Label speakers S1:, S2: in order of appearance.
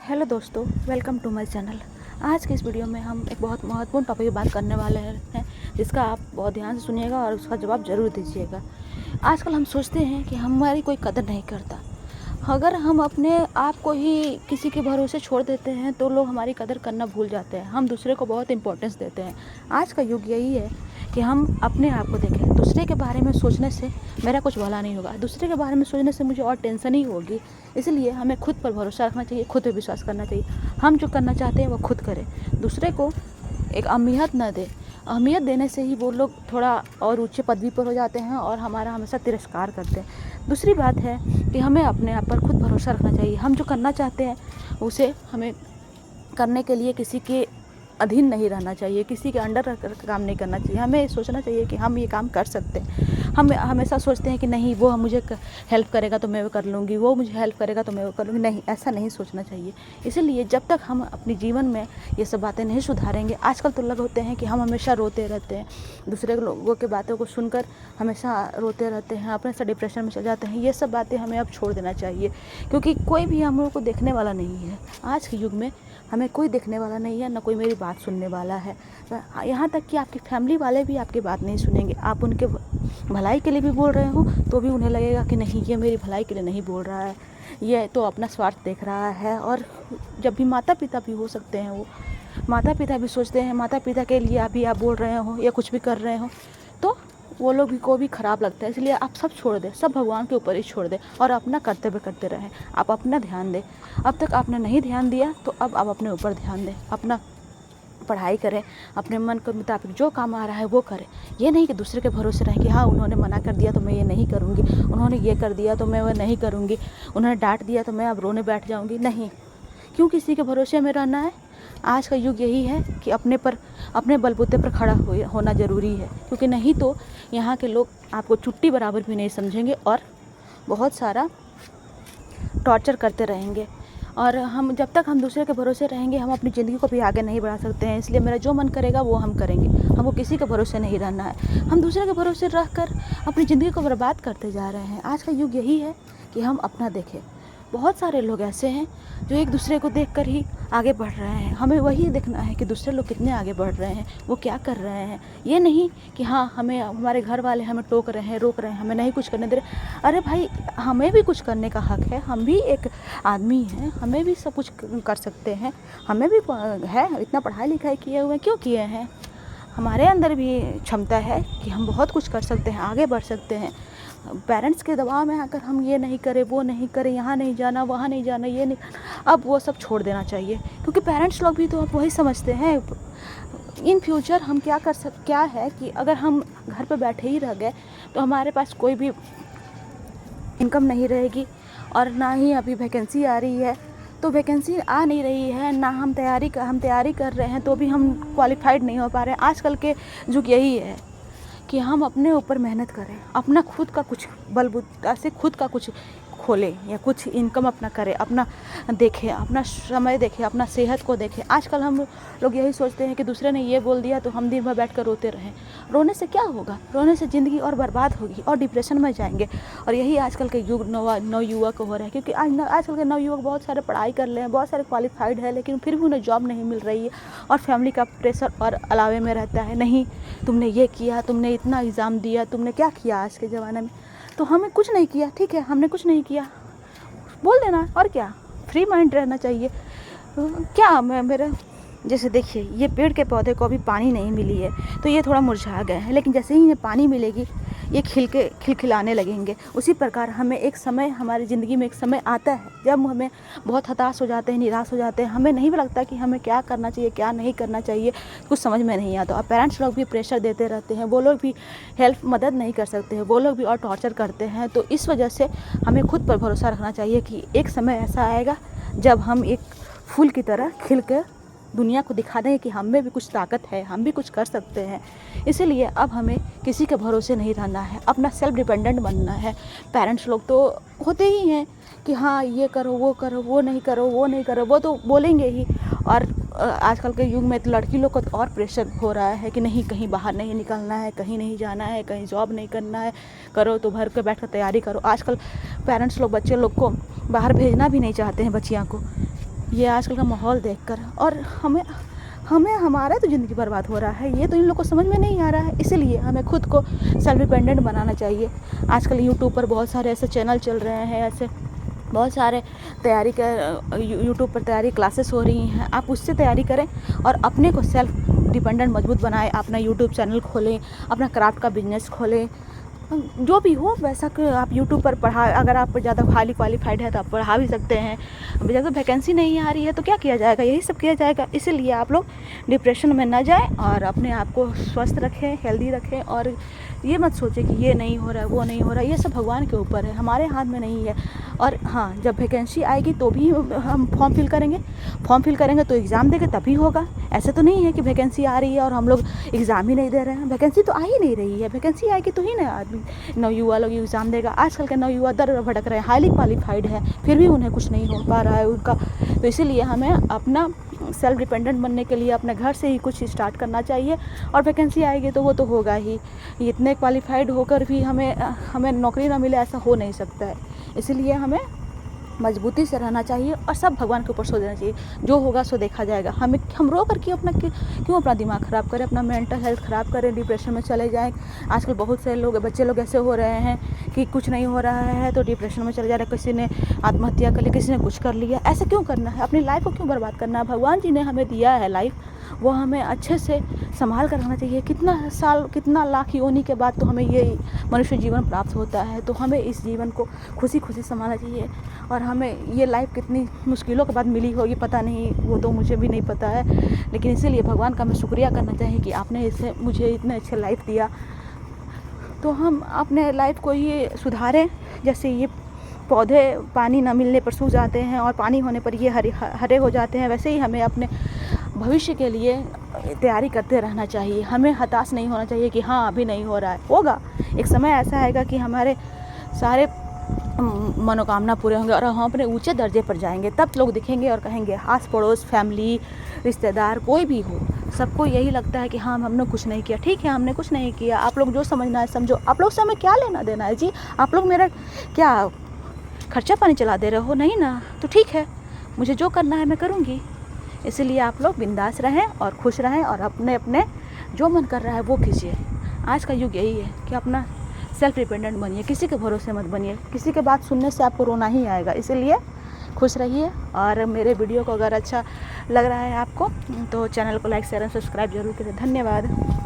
S1: Hello दोस्तों, welcome to my channel. आज के इस वीडियो में हम एक बहुत महत्वपूर्ण टॉपिक की बात करने वाले हैं जिसका आप बहुत ध्यान से सुनिएगा और उसका जवाब ज़रूर दीजिएगा। आजकल हम सोचते हैं कि हमारी कोई कदर नहीं करता। अगर हम अपने आप को ही किसी के भरोसे छोड़ देते हैं तो लोग हमारी कदर करना भूल जाते हैं। हम दूसरे को बहुत इंपॉर्टेंस देते हैं। आज का युग यही है कि हम अपने आप को देखें। दूसरे के बारे में सोचने से मेरा कुछ भला नहीं होगा, दूसरे के बारे में सोचने से मुझे और टेंशन ही होगी। इसलिए हमें खुद पर भरोसा रखना चाहिए, खुद पर विश्वास करना चाहिए। हम जो करना चाहते हैं वो खुद करें, दूसरे को एक अहमियत न दें। अहमियत देने से ही वो लोग थोड़ा और ऊंचे पदवी पर हो जाते हैं और हमारा हमेशा तिरस्कार करते हैं। दूसरी बात है कि हमें अपने आप पर खुद भरोसा रखना चाहिए। हम जो करना चाहते हैं उसे हमें करने के लिए किसी के अधीन नहीं रहना चाहिए, किसी के अंडर रह कर काम नहीं करना चाहिए। हमें सोचना चाहिए कि हम ये काम कर सकते हैं। हम हमेशा सोचते हैं कि नहीं, वो मुझे हेल्प करेगा तो मैं वो कर लूँगी, वो मुझे हेल्प करेगा तो मैं वो कर लूँगी। नहीं, ऐसा नहीं सोचना चाहिए। इसीलिए जब तक हम अपने जीवन में ये सब बातें नहीं सुधारेंगे, आजकल तो लोग होते हैं कि हम हमेशा रोते रहते हैं, दूसरे लोगों की बातों को सुनकर हमेशा रोते रहते हैं, अपने से डिप्रेशन में चले जाते हैं। ये सब बातें हमें अब छोड़ देना चाहिए, क्योंकि कोई भी हम लोग को देखने वाला नहीं है। आज के युग में हमें कोई देखने वाला नहीं है, ना कोई मेरी बात सुनने वाला है। यहाँ तक कि आपकी फैमिली वाले भी आपकी बात नहीं सुनेंगे। आप उनके भलाई के लिए भी बोल रहे हो तो भी उन्हें लगेगा कि नहीं, ये मेरी भलाई के लिए नहीं बोल रहा है, ये तो अपना स्वार्थ देख रहा है। और जब भी माता पिता भी हो सकते हैं, वो माता पिता भी सोचते हैं, माता पिता के लिए अभी आप बोल रहे हो या कुछ भी कर रहे हो तो वो लोग भी को भी ख़राब लगता है। इसलिए आप सब छोड़ दें, सब भगवान के ऊपर ही छोड़ दें और अपना कर्तव्य करते रहें। आप अपना ध्यान दें। अब तक आपने नहीं ध्यान दिया तो अब आप अपने ऊपर ध्यान दें। अपना पढ़ाई करें, अपने मन के मुताबिक जो काम आ रहा है वो करें। ये नहीं कि दूसरे के भरोसे रहें कि हाँ, उन्होंने मना कर दिया तो मैं ये नहीं करूँगी, उन्होंने ये कर दिया तो मैं वो नहीं करूँगी, उन्होंने डांट दिया तो मैं अब रोने बैठ जाऊँगी। नहीं, क्यों किसी के भरोसे में रहना है। आज का युग यही है कि अपने बलबूते पर खड़ा होना ज़रूरी है, क्योंकि नहीं तो यहाँ के लोग आपको चुट्टी बराबर भी नहीं समझेंगे और बहुत सारा टॉर्चर करते रहेंगे। और जब तक हम दूसरे के भरोसे रहेंगे, हम अपनी ज़िंदगी को भी आगे नहीं बढ़ा सकते हैं। इसलिए मेरा जो मन करेगा वो हम करेंगे। हमको किसी के भरोसे नहीं रहना है। हम दूसरे के भरोसे रह कर अपनी ज़िंदगी को बर्बाद करते जा रहे हैं। आज का युग यही है कि हम अपना देखें। बहुत सारे लोग ऐसे हैं जो एक दूसरे को देखकर ही आगे बढ़ रहे हैं। हमें वही देखना है कि दूसरे लोग कितने आगे बढ़ रहे हैं, वो क्या कर रहे हैं। ये नहीं कि हाँ, हमारे घर वाले हमें टोक रहे हैं, रोक रहे हैं, हमें नहीं कुछ करने दे रहे। अरे भाई, हमें भी कुछ करने का हक है। हम भी एक आदमी हैं, हमें भी सब कुछ कर सकते हैं। हमें भी है, इतना पढ़ाई लिखाई किए हुए क्यों किए हैं। हमारे अंदर भी क्षमता है कि हम बहुत कुछ कर सकते हैं, आगे बढ़ सकते हैं। पेरेंट्स के दबाव में आकर हम ये नहीं करें, वो नहीं करें, यहाँ नहीं जाना, वहाँ नहीं जाना, ये नहीं, अब वो सब छोड़ देना चाहिए। क्योंकि पेरेंट्स लोग भी तो अब वही समझते हैं। इन फ्यूचर हम क्या है कि अगर हम घर पे बैठे ही रह गए तो हमारे पास कोई भी इनकम नहीं रहेगी और ना ही अभी वैकेंसी आ रही है। तो वैकेंसी आ नहीं रही है, ना हम तैयारी कर रहे हैं तो भी हम क्वालिफाइड नहीं हो पा रहे हैं। आजकल के युग यही है कि हम अपने ऊपर मेहनत करें, अपना खुद का कुछ बलबूता से खुद का कुछ खोलें या कुछ इनकम अपना करें, अपना देखें, अपना समय देखें, अपना सेहत को देखें। आजकल हम लोग यही सोचते हैं कि दूसरे ने ये बोल दिया तो हम दिन भर बैठ कर रोते रहें। रोने से क्या होगा? रोने से ज़िंदगी और बर्बाद होगी और डिप्रेशन में जाएंगे। और यही आजकल के नवयुवक हो रहा है, क्योंकि आजकल के नवयुवक बहुत सारे पढ़ाई कर रहे हैं, बहुत सारे क्वालिफाइड है, लेकिन फिर भी उन्हें जॉब नहीं मिल रही है और फैमिली का प्रेशर और अलावे में रहता है। नहीं, तुमने ये किया, तुमने इतना एग्ज़ाम दिया, तुमने क्या किया आज के ज़माने में। तो हमें कुछ नहीं किया, ठीक है, हमने कुछ नहीं किया बोल देना, और क्या, फ्री माइंड रहना चाहिए। क्या मेरा जैसे देखिए, ये पेड़ के पौधे को अभी पानी नहीं मिली है तो ये थोड़ा मुरझा गए हैं, लेकिन जैसे ही इन्हें पानी मिलेगी ये खिलखिलाने लगेंगे। उसी प्रकार हमें एक समय, हमारी ज़िंदगी में एक समय आता है जब हमें बहुत हताश हो जाते हैं, निराश हो जाते हैं, हमें नहीं लगता कि हमें क्या करना चाहिए, क्या नहीं करना चाहिए, कुछ समझ में नहीं आता। और पेरेंट्स लोग भी प्रेशर देते रहते हैं, वो लोग भी मदद नहीं कर सकते हैं, वो लोग भी और टॉर्चर करते हैं। तो इस वजह से हमें खुद पर भरोसा रखना चाहिए कि एक समय ऐसा आएगा जब हम एक फूल की तरह खिल कर दुनिया को दिखा दें कि हम में भी कुछ ताकत है, हम भी कुछ कर सकते हैं। इसीलिए अब हमें किसी के भरोसे नहीं रहना है, अपना सेल्फ डिपेंडेंट बनना है। पेरेंट्स लोग तो होते ही हैं कि हाँ, ये करो, वो नहीं करो, वो तो बोलेंगे ही। और आजकल के युग में तो लड़की लोग को तो और प्रेशर हो रहा है कि नहीं, कहीं बाहर नहीं निकलना है, कहीं नहीं जाना है, कहीं जॉब नहीं करना है, करो तो घर पे बैठ कर तैयारी करो। आजकल पेरेंट्स लोग बच्चे लोग को बाहर भेजना भी नहीं चाहते हैं, बच्चियाँ को। ये आजकल का माहौल देखकर, और हमें हमारा तो ज़िंदगी बर्बाद हो रहा है, ये तो इन लोग को समझ में नहीं आ रहा है। इसीलिए हमें खुद को सेल्फ डिपेंडेंट बनाना चाहिए। आजकल यूट्यूब पर बहुत सारे ऐसे चैनल चल रहे हैं, ऐसे बहुत सारे तैयारी कर यूट्यूब पर तैयारी क्लासेस हो रही हैं, आप उससे तैयारी करें और अपने को सेल्फ डिपेंडेंट मजबूत बनाएं। अपना यूट्यूब चैनल खोलें, अपना क्राफ्ट का बिजनेस खोलें, जो भी हो वैसा कि आप यूट्यूब पर पढ़ा, अगर आप ज़्यादा हाईली क्वालिफाइड है तो आप पढ़ा भी सकते हैं। ज़्यादा वैकेंसी नहीं आ रही है तो क्या किया जाएगा, यही सब किया जाएगा। इसीलिए आप लोग डिप्रेशन में ना जाएं और अपने आप को स्वस्थ रखें, हेल्दी रखें, और ये मत सोचें कि ये नहीं हो रहा है, वो नहीं हो रहा है। ये सब भगवान के ऊपर है, हमारे हाथ में नहीं है। और हाँ, जब वैकेंसी आएगी तो भी हम फॉर्म फिल करेंगे तो एग्ज़ाम देंगे तभी होगा। ऐसे तो नहीं है कि वैकेंसी आ रही है और हम लोग एग्ज़ाम ही नहीं दे रहे हैं। वैकेंसी तो आ ही नहीं रही है, वैकेंसी आएगी तो ही ना आदमी नवयुवा लोग एग्ज़ाम देगा। आजकल के नवयुवा दर भटक रहे हैं, हाईली क्वालिफाइड है, फिर भी उन्हें कुछ नहीं हो पा रहा है उनका। तो इसीलिए हमें अपना सेल्फ डिपेंडेंट बनने के लिए अपने घर से ही कुछ स्टार्ट करना चाहिए। और वैकेंसी आएगी तो वो तो होगा ही। इतने क्वालिफाइड होकर भी हमें नौकरी ना मिले, ऐसा हो नहीं सकता है। इसीलिए हमें मजबूती से रहना चाहिए और सब भगवान के ऊपर छोड़ देना चाहिए। जो होगा सो देखा जाएगा। हम रो कर क्यों अपना दिमाग ख़राब करें, अपना मेंटल हेल्थ ख़राब करें, डिप्रेशन में चले जाएं। आजकल बहुत से लोग, बच्चे लोग ऐसे हो रहे हैं कि कुछ नहीं हो रहा है तो डिप्रेशन में चले जा रहे हैं। किसी ने आत्महत्या कर ली, किसी ने कुछ कर लिया। ऐसा क्यों करना है, अपनी लाइफ को क्यों बर्बाद करना है। भगवान जी ने हमें दिया है लाइफ, वो हमें अच्छे से संभाल कर रखना चाहिए। कितना लाख योनि के बाद तो हमें ये मनुष्य जीवन प्राप्त होता है, तो हमें इस जीवन को खुशी संभालना चाहिए। और हमें ये लाइफ कितनी मुश्किलों के बाद मिली होगी पता नहीं, वो तो मुझे भी नहीं पता है, लेकिन इसीलिए भगवान का हमें शुक्रिया करना चाहिए कि आपने मुझे इतने अच्छे लाइफ दिया। तो हम अपने लाइफ को ये सुधारें। जैसे ये पौधे पानी न मिलने पर सूख जाते हैं और पानी होने पर ये हरे हो जाते हैं, वैसे ही हमें अपने भविष्य के लिए तैयारी करते रहना चाहिए। हमें हताश नहीं होना चाहिए कि हाँ अभी नहीं हो रहा है, होगा। एक समय ऐसा आएगा कि हमारे सारे मनोकामना पूरे होंगे और हम अपने ऊंचे दर्जे पर जाएंगे। तब लोग दिखेंगे और कहेंगे, आस पड़ोस, फैमिली, रिश्तेदार, कोई भी हो, सबको यही लगता है कि हाँ हमने कुछ नहीं किया। ठीक है, हमने कुछ नहीं किया, आप लोग जो समझना है समझो। आप लोग से हमें क्या लेना देना है जी? आप लोग मेरा क्या खर्चा पानी चला दे रहे हो? नहीं ना, तो ठीक है, मुझे जो करना है मैं करूँगी। इसीलिए आप लोग बिंदास रहें और खुश रहें और अपने जो मन कर रहा है वो कीजिए। आज का युग यही है कि अपना सेल्फ डिपेंडेंट बनिए, किसी के भरोसे मत बनिए। किसी के बात सुनने से आपको रोना ही आएगा। इसीलिए खुश रहिए। और मेरे वीडियो को अगर अच्छा लग रहा है आपको तो चैनल को लाइक, शेयर और सब्सक्राइब जरूर करें। धन्यवाद।